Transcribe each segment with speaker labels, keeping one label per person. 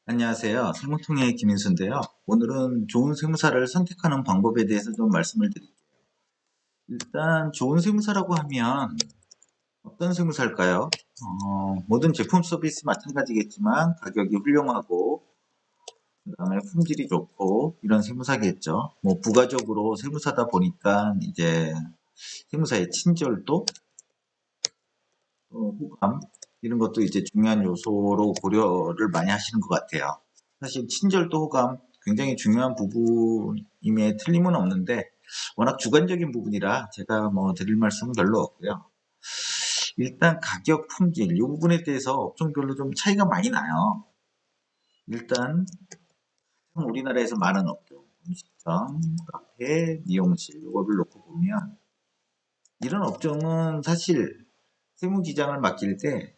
Speaker 1: 안녕하세요. 세무통의 김인수인데요. 오늘은 좋은 세무사를 선택하는 방법에 대해서 좀 말씀을 드릴게요. 일단 좋은 세무사라고 하면 어떤 세무사일까요? 모든 제품 서비스 마찬가지겠지만 가격이 훌륭하고 그다음에 품질이 좋고 이런 세무사겠죠. 뭐 부가적으로 세무사다 보니까 이제 세무사의 친절도, 호감 이런 것도 이제 중요한 요소로 고려를 많이 하시는 것 같아요. 사실 친절도 호감 굉장히 중요한 부분임에 틀림은 없는데 워낙 주관적인 부분이라 제가 뭐 드릴 말씀은 별로 없고요. 일단 가격, 품질 이 부분에 대해서 업종별로 좀 차이가 많이 나요. 일단 우리나라에서 많은 업종, 음식점, 카페, 미용실 이거를 놓고 보면 이런 업종은 사실 세무기장을 맡길 때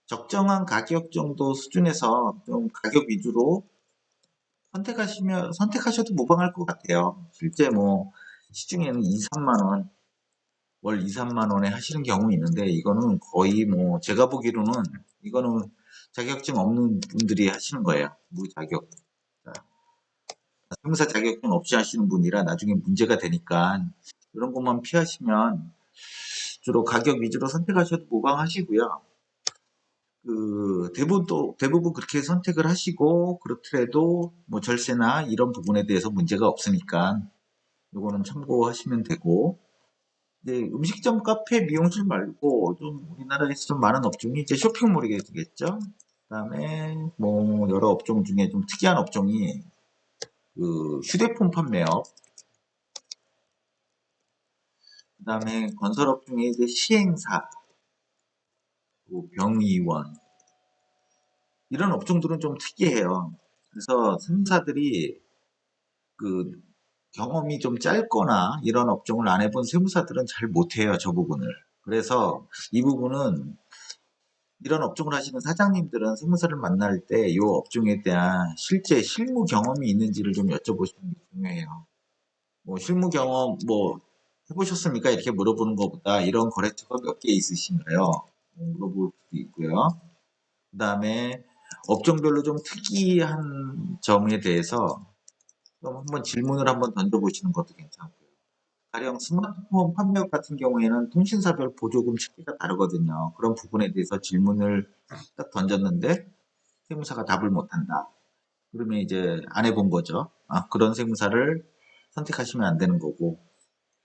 Speaker 1: 적정한 가격 정도 수준에서 좀 가격 위주로 선택하셔도 무방할 것 같아요. 실제 뭐 시중에는 2, 3만 원, 월 2, 3만 원에 하시는 경우 있는데 이거는 거의 뭐 제가 보기로는 이거는 자격증 없는 분들이 하시는 거예요. 무자격. 세무사 자격증 없이 하시는 분이라 나중에 문제가 되니까 이런 것만 피하시면 주로 가격 위주로 선택하셔도 무방하시고요. 대부분 그렇게 선택을 하시고 그렇더라도 뭐 절세나 이런 부분에 대해서 문제가 없으니까 요거는 참고하시면 되고 이제 음식점, 카페, 미용실 말고 좀 우리나라에서 좀 많은 업종이 이제 쇼핑몰이 되겠죠. 그다음에 뭐 여러 업종 중에 좀 특이한 업종이 그 휴대폰 판매업, 그다음에 건설업 중에 이제 시행사, 뭐 병의원 이런 업종들은 좀 특이해요. 그래서 세무사들이 그 경험이 좀 짧거나 이런 업종을 안 해본 세무사들은 잘 못해요, 저 부분을. 그래서 이 부분은 이런 업종을 하시는 사장님들은 세무사를 만날 때 이 업종에 대한 실제 실무 경험이 있는지를 좀 여쭤보시는 게 중요해요. 뭐 실무 경험 뭐 해보셨습니까? 이렇게 물어보는 것보다 이런 거래처가 몇 개 있으신가요? 물어볼 수도 있고요. 그 다음에 업종별로 좀 특이한 점에 대해서 좀 한번 질문을 한번 던져보시는 것도 괜찮고요. 가령 스마트폰 판매업 같은 경우에는 통신사별 보조금 체계가 다르거든요. 그런 부분에 대해서 질문을 딱 던졌는데 세무사가 답을 못한다. 그러면 이제 안 해본 거죠. 그런 세무사를 선택하시면 안 되는 거고.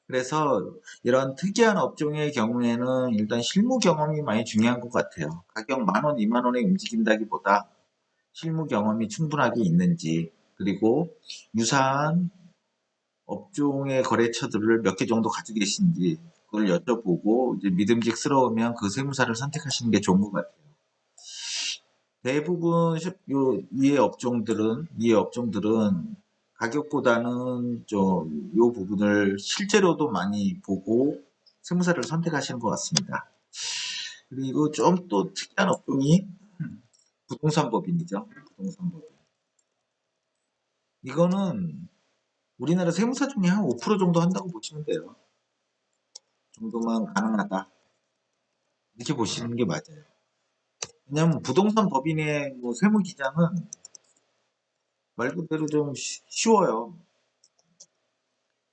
Speaker 1: 그래서 이런 특이한 업종의 경우에는 일단 실무 경험이 많이 중요한 것 같아요. 가격 만 원, 2만 원에 움직인다기보다 실무 경험이 충분하게 있는지, 그리고 유사한 업종의 거래처들을 몇 개 정도 가지고 계신지 그걸 여쭤보고 이제 믿음직스러우면 그 세무사를 선택하시는 게 좋은 것 같아요. 대부분 이해 업종들은 가격보다는 좀 요 부분을 실제로도 많이 보고 세무사를 선택하시는 것 같습니다. 그리고 좀 또 특이한 업종이 부동산 법인이죠. 부동산 법인. 이거는 우리나라 세무사 중에 한 5% 정도 한다고 보시면 돼요. 정도만 가능하다. 이렇게 보시는 게 맞아요. 왜냐하면 부동산 법인의 뭐 세무기장은 말 그대로 좀 쉬워요.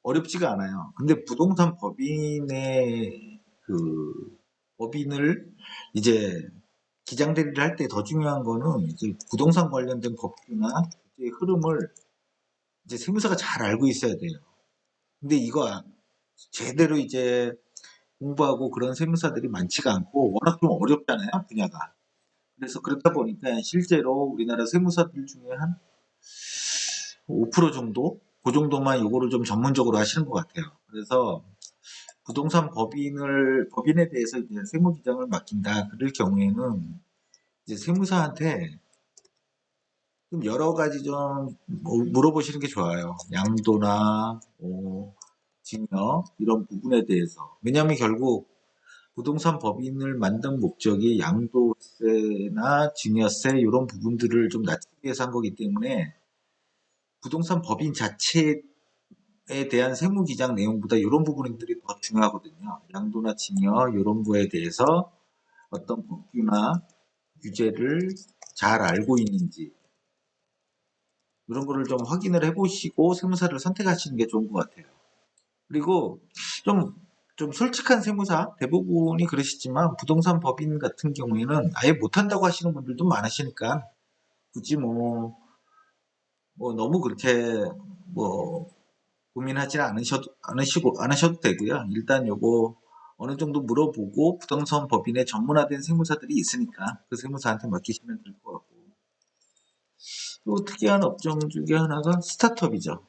Speaker 1: 어렵지가 않아요. 근데 부동산 법인의 법인을 이제 기장 대리를 할 때 더 중요한 거는 이제 부동산 관련된 법규나 규제의 흐름을 이제 세무사가 잘 알고 있어야 돼요. 근데 이거 제대로 이제 공부하고 그런 세무사들이 많지가 않고 워낙 좀 어렵잖아요, 분야가. 그래서 그렇다 보니까 실제로 우리나라 세무사들 중에 한 5% 정도? 그 정도만 요거를 좀 전문적으로 하시는 것 같아요. 그래서 부동산 법인에 대해서 이제 세무기장을 맡긴다. 그럴 경우에는 이제 세무사한테 좀 여러 가지 좀 물어보시는 게 좋아요. 양도나 증여 이런 부분에 대해서. 왜냐하면 결국 부동산 법인을 만든 목적이 양도세나 증여세 이런 부분들을 좀 낮추기 위해서 한 거기 때문에 부동산 법인 자체에 대한 세무기장 내용보다 이런 부분들이 더 중요하거든요. 양도나 증여 이런 거에 대해서 어떤 법규나 규제를 잘 알고 있는지 이런 거를 좀 확인을 해보시고 세무사를 선택하시는 게 좋은 것 같아요. 그리고 좀 솔직한 세무사 대부분이 그러시지만 부동산 법인 같은 경우에는 아예 못한다고 하시는 분들도 많으시니까 굳이 뭐 너무 그렇게 뭐 고민하지 않으셔도 되고요. 일단 요거 어느 정도 물어보고 부동산 법인에 전문화된 세무사들이 있으니까 그 세무사한테 맡기시면 될 것 같고, 또 특이한 업종 중에 하나가 스타트업이죠.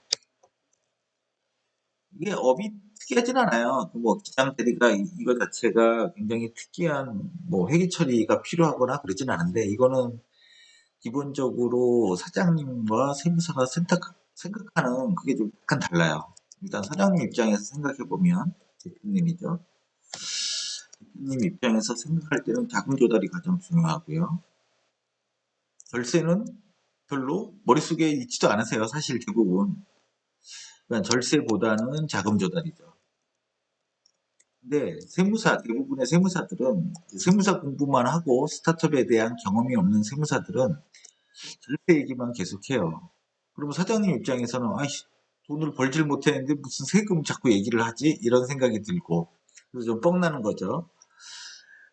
Speaker 1: 이게 업이 특이하진 않아요. 뭐 기장 대리가 이거 자체가 굉장히 특이한 뭐 회계 처리가 필요하거나 그러진 않은데, 이거는 기본적으로 사장님과 세무사가 생각하는 그게 좀 약간 달라요. 일단 사장님 입장에서 생각해 보면, 대표님이죠. 대표님 입장에서 생각할 때는 자금 조달이 가장 중요하고요. 절세는 별로 머릿속에 있지도 않으세요. 사실 대부분. 그러니까 절세보다는 자금 조달이죠. 근데 대부분의 세무사들은 세무사 공부만 하고 스타트업에 대한 경험이 없는 세무사들은 절세 얘기만 계속해요. 그러면 사장님 입장에서는 아이씨, 돈을 벌질 못했는데 무슨 세금 자꾸 얘기를 하지? 이런 생각이 들고, 그래서 좀 뻥나는 거죠.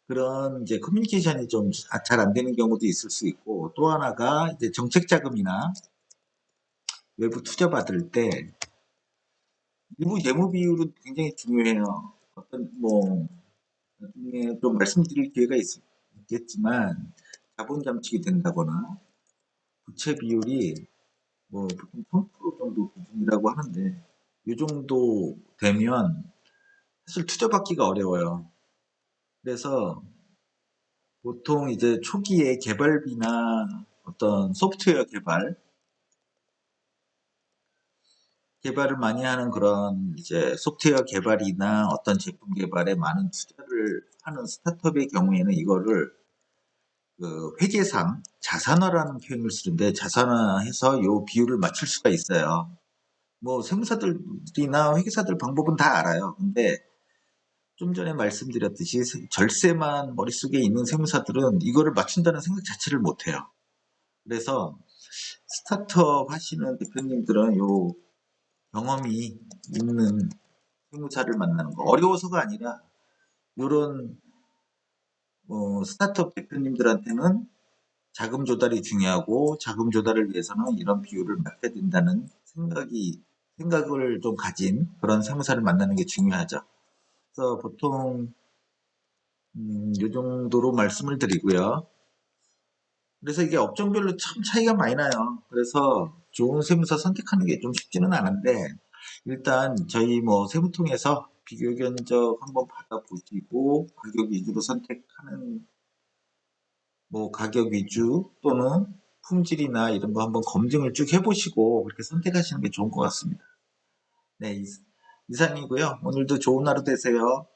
Speaker 1: 그런 이제 커뮤니케이션이 좀 잘 안 되는 경우도 있을 수 있고, 또 하나가 이제 정책 자금이나 외부 투자 받을 때 일부 재무 비율은 굉장히 중요해요. 어떤 뭐 나중에 좀 말씀드릴 기회가 있겠지만, 자본 잠식이 된다거나 부채 비율이 뭐 보통 10% 정도 기준이라고 하는데, 이 정도 되면 사실 투자 받기가 어려워요. 그래서 보통 이제 초기에 개발비나 어떤 소프트웨어 개발을 많이 하는 그런 이제 소프트웨어 개발이나 어떤 제품 개발에 많은 투자를 하는 스타트업의 경우에는 이거를 그 회계상 자산화라는 표현을 쓰는데, 자산화해서 요 비율을 맞출 수가 있어요. 뭐 세무사들이나 회계사들 방법은 다 알아요. 근데 좀 전에 말씀드렸듯이 절세만 머릿속에 있는 세무사들은 이거를 맞춘다는 생각 자체를 못해요. 그래서 스타트업 하시는 대표님들은 요 경험이 있는 세무사를 만나는 거, 어려워서가 아니라 이런 스타트업 대표님들한테는 자금 조달이 중요하고, 자금 조달을 위해서는 이런 비율을 맞춰야 된다는 생각을 좀 가진 그런 세무사를 만나는 게 중요하죠. 그래서 보통 이 정도로 말씀을 드리고요. 그래서 이게 업종별로 참 차이가 많이 나요. 그래서 좋은 세무사 선택하는 게 좀 쉽지는 않은데, 일단 저희 뭐 세무통에서 비교 견적 한번 받아보시고 가격 위주로 선택하는, 뭐 가격 위주 또는 품질이나 이런 거 한번 검증을 쭉 해보시고 그렇게 선택하시는 게 좋은 것 같습니다. 네, 이상이고요. 오늘도 좋은 하루 되세요.